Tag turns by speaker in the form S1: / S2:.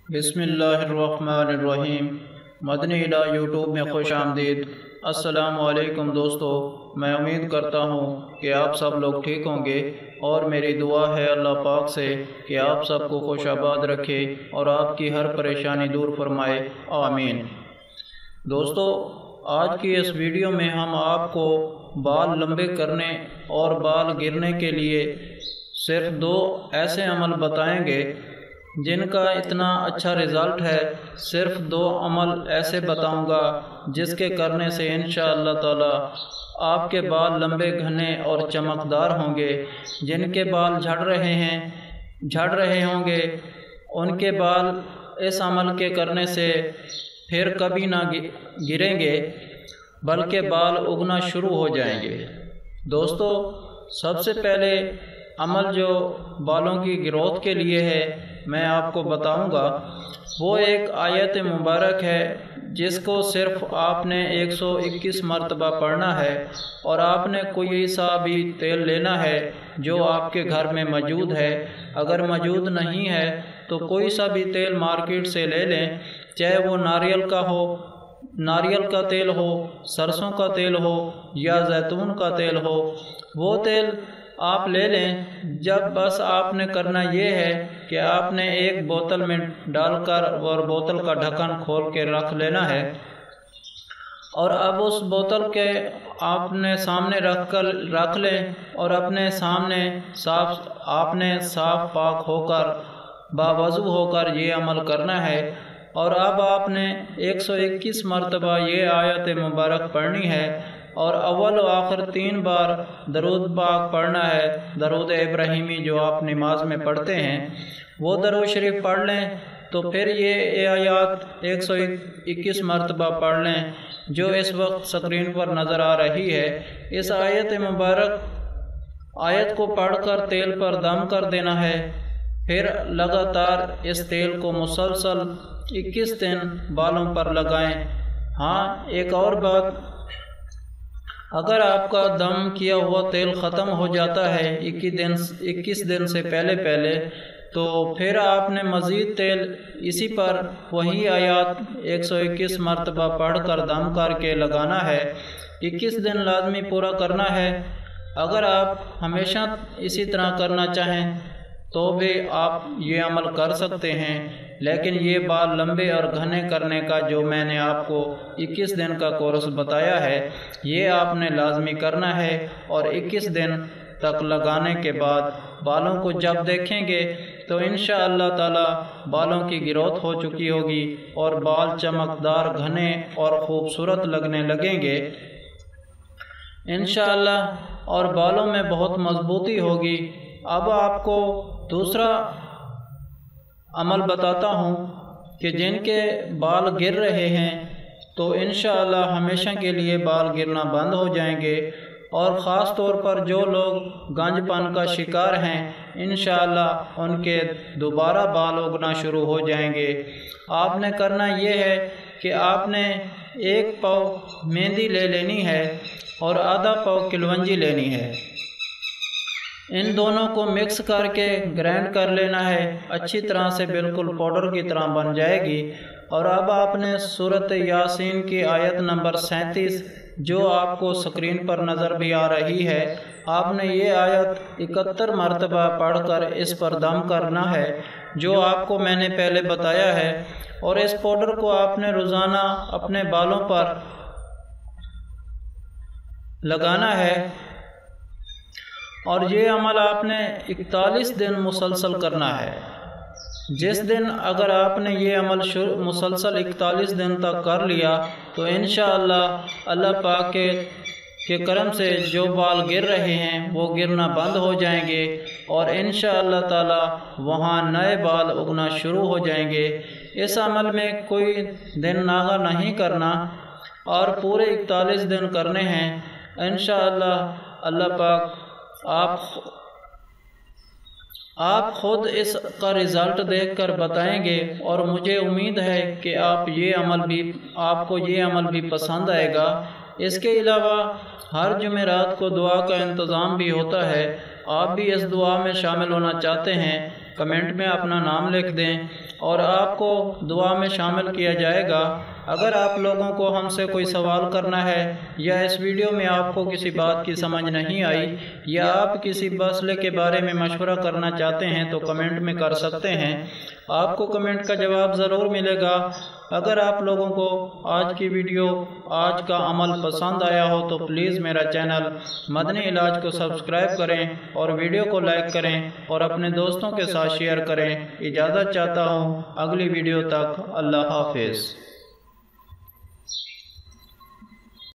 S1: بسم اللہ الرحمن الرحیم۔ مدنی الہ یوٹیوب میں خوش آمدید۔ السلام علیکم دوستو، میں امید کرتا ہوں کہ آپ سب لوگ ٹھیک ہوں گے، اور میری دعا ہے اللہ پاک سے کہ آپ سب کو خوش آباد رکھے اور آپ کی ہر پریشانی دور فرمائے، آمین۔ دوستو، آج کی اس ویڈیو میں ہم آپ کو بال لمبے کرنے اور بال گرنے کے لیے صرف 2 ایسے عمل بتائیں گے جن کا اتنا اچھا رزلٹ ہے۔ صرف 2 عمل ایسے بتاؤں گا جس کے کرنے سے انشاءاللہ تعالی آپ کے بال لمبے گھنے اور چمکدار ہوں گے۔ جن کے بال جھڑ رہے ہوں گے ان کے بال اس عمل کے کرنے سے پھر کبھی نہ گریں گے بلکہ بال اگنا شروع ہو جائیں گے۔ دوستو، سب سے پہلے عمل جو بالوں کی گروتھ کے لیے ہے میں آپ کو بتاؤں گا، وہ ایک آیت مبارک ہے جس کو صرف آپ نے 121 مرتبہ پڑھنا ہے، اور آپ نے کوئی سا بھی تیل لینا ہے جو آپ کے گھر میں موجود ہے۔ اگر موجود نہیں ہے تو کوئی سا بھی تیل مارکیٹ سے لے لیں، چاہے وہ ناریل کا تیل ہو، سرسوں کا تیل ہو یا زیتون کا تیل ہو، وہ تیل آپ لے لیں۔ جب بس آپ نے کرنا یہ ہے کہ آپ نے ایک بوتل میں ڈال کر اور بوتل کا ڈھکن کھول کے رکھ لینا ہے، اور اب اس بوتل کے آپ نے سامنے رکھ لیں، اور اپنے سامنے آپ نے صاف پاک ہو کر باوضو ہو کر یہ عمل کرنا ہے۔ اور اب آپ نے 121 مرتبہ یہ آیت مبارک پڑھنی ہے، اور اول و آخر 3 بار درود پاک پڑھنا ہے، درود ابراہیمی جو آپ نماز میں پڑھتے ہیں، وہ درود شریف پڑھ لیں۔ تو پھر یہ آیات 121 مرتبہ پڑھ لیں جو اس وقت سکرین پر نظر آ رہی ہے۔ اس آیت مبارک آیت کو پڑھ کر تیل پر دم کر دینا ہے، پھر لگاتار اس تیل کو مسلسل 21 دن بالوں پر لگائیں۔ ہاں، ایک اور بات، اگر آپ کا دم کیا ہوا تیل ختم ہو جاتا ہے 21 دن سے پہلے تو پھر آپ نے مزید تیل اسی پر وہی آیات 121 مرتبہ پڑھ کر دم کر کے لگانا ہے۔ 21 دن لازمی پورا کرنا ہے۔ اگر آپ ہمیشہ اسی طرح کرنا چاہیں تو بھی آپ یہ عمل کر سکتے ہیں، لیکن یہ بال لمبے اور گھنے کرنے کا جو میں نے آپ کو 21 دن کا کورس بتایا ہے، یہ آپ نے لازمی کرنا ہے۔ اور 21 دن تک لگانے کے بعد بالوں کو جب دیکھیں گے تو انشاءاللہ تعالی بالوں کی گروتھ ہو چکی ہوگی اور بال چمکدار، گھنے اور خوبصورت لگنے لگیں گے انشاءاللہ، اور بالوں میں بہت مضبوطی ہوگی۔ اب آپ کو دوسرا عمل بتاتا ہوں کہ جن کے بال گر رہے ہیں تو انشاءاللہ ہمیشہ کے لیے بال گرنا بند ہو جائیں گے، اور خاص طور پر جو لوگ گنج پن کا شکار ہیں انشاءاللہ ان کے دوبارہ بال اگنا شروع ہو جائیں گے۔ آپ نے کرنا یہ ہے کہ آپ نے 1 پاؤ مہندی لے لینی ہے اور آدھا پاؤ کلونجی لینی ہے۔ ان دونوں کو مکس کر کے گرائنڈ کر لینا ہے، اچھی طرح سے بالکل پاؤڈر کی طرح بن جائے گی۔ اور اب آپ نے سورۃ یاسین کی آیت نمبر 37 جو آپ کو سکرین پر نظر بھی آ رہی ہے، آپ نے یہ آیت 71 مرتبہ پڑھ کر اس پر دم کرنا ہے جو آپ کو میں نے پہلے بتایا ہے، اور اس پاؤڈر کو آپ نے روزانہ اپنے بالوں پر لگانا ہے، اور یہ عمل آپ نے 41 دن مسلسل کرنا ہے۔ جس دن اگر آپ نے یہ عمل مسلسل 41 دن تک کر لیا تو انشاءاللہ اللہ پاک کے کرم سے جو بال گر رہے ہیں وہ گرنا بند ہو جائیں گے، اور انشاءاللہ تعالی وہاں نئے بال اگنا شروع ہو جائیں گے۔ اس عمل میں کوئی دن ناغہ نہیں کرنا، اور پورے 41 دن کرنے ہیں انشاءاللہ۔ اللہ پاک آپ خود اس کا رزلٹ دیکھ کر بتائیں گے، اور مجھے امید ہے کہ آپ کو یہ عمل بھی پسند آئے گا۔ اس کے علاوہ ہر جمعرات کو دعا کا انتظام بھی ہوتا ہے، آپ بھی اس دعا میں شامل ہونا چاہتے ہیں کمنٹ میں اپنا نام لکھ دیں اور آپ کو دعا میں شامل کیا جائے گا۔ اگر آپ لوگوں کو ہم سے کوئی سوال کرنا ہے یا اس ویڈیو میں آپ کو کسی بات کی سمجھ نہیں آئی یا آپ کسی مسئلے کے بارے میں مشورہ کرنا چاہتے ہیں تو کمنٹ میں کر سکتے ہیں، آپ کو کمنٹ کا جواب ضرور ملے گا۔ اگر آپ لوگوں کو آج کی ویڈیو، آج کا عمل پسند آیا ہو تو پلیز میرا چینل مدنی علاج کو سبسکرائب کریں اور ویڈیو کو لائک کریں اور اپنے دوستوں کے ساتھ شیئر کریں۔ اجازت چاہتا ہوں، اگلی ویڈیو تک اللہ حافظ۔